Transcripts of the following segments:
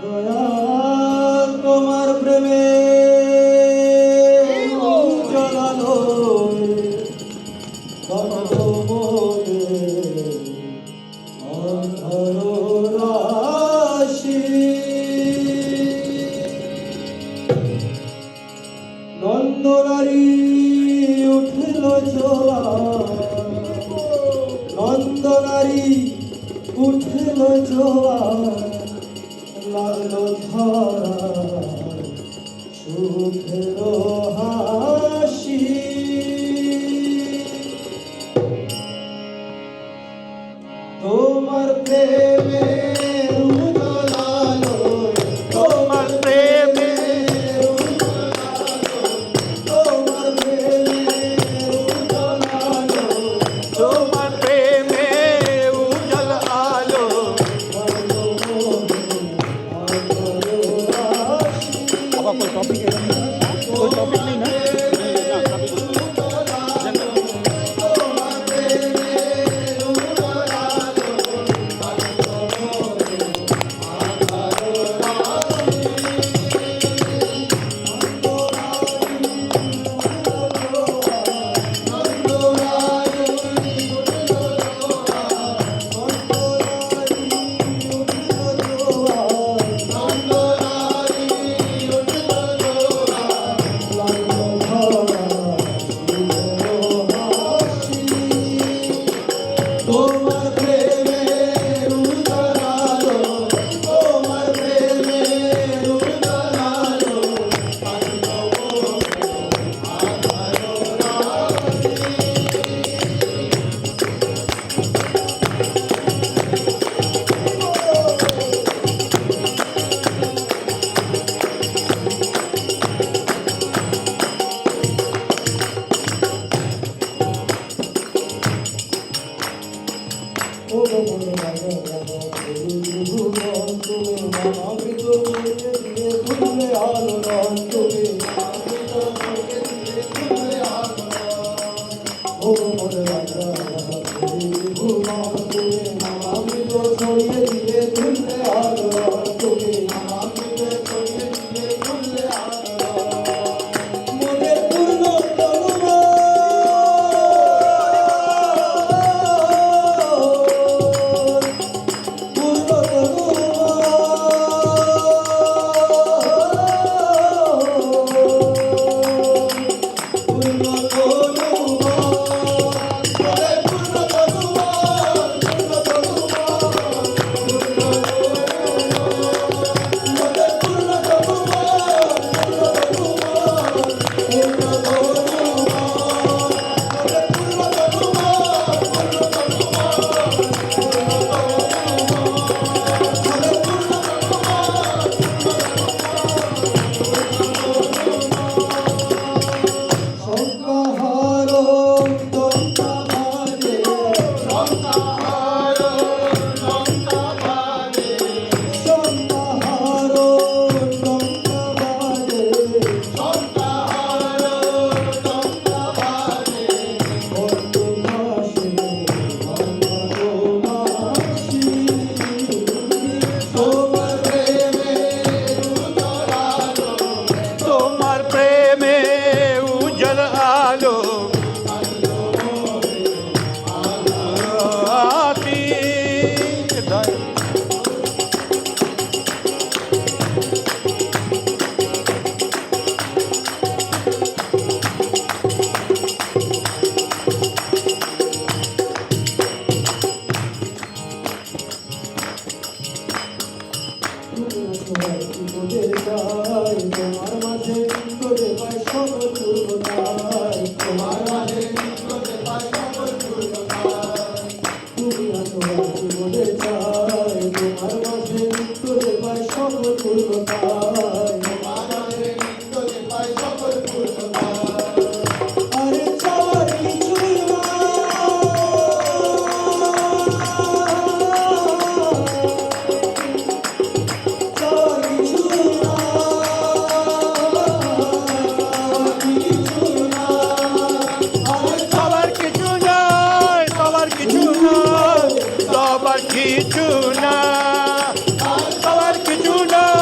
দয়াল তোমার প্রেমে জ্বালালো নন্দনারী উঠল জোয়ার, নন্দনারী উঠল জোয়ার, লাগলো ধরা সুখের হাসি। তোমার প্রেমে উজালালো, তোমার প্রেমে উজালালো, তোমার প্রেমে উজালালো, তোমার প্রেমে উজাল আলো। अब कोई टॉपिक है? कोई टॉपिक नहीं ना? তোমার প্রেমে উজালালো, তোমার প্রেমে উজালালো, ও মনে লাগে তুমি অমৃত দিয়ে খুললে আলো রং, তুমি ও মনে লাগে তুমি অমৃত ছড়িয়ে দিয়ে খুললে আলো রং, তুমি মনের পূর্ণ তোমার প্রেমে উজাল আলো। তোমার মাঝে তোরে পাই সকল পূর্ণতাই, তোমার মাঝে তোরে পাই সকল পূর্ণতাই, তুমি আসলে জীবনে চাই, তোমার মাঝে তোরে পাই সকল পূর্ণতাই, তোমার মাঝে তোরে পাই সকল পূর্ণতাই। আরে চাওয়ার কিছুই না, চাওয়ার কিছুই না, সবার কিছু নয়, সবার কিছু নয়, সবার কিছু না, সবার কিছু নয়।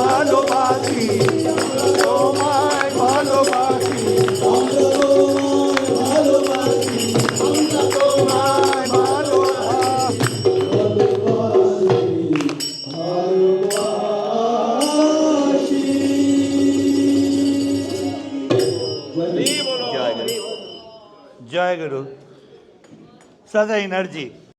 ভালোবাসি তোমায় ভালোবাসি আমরা তোমায় ভালোবাসি আমরা তোমায় ভালোবাসি ভালোবাসি জয় গুরু জয় গুরু সদা এনার্জি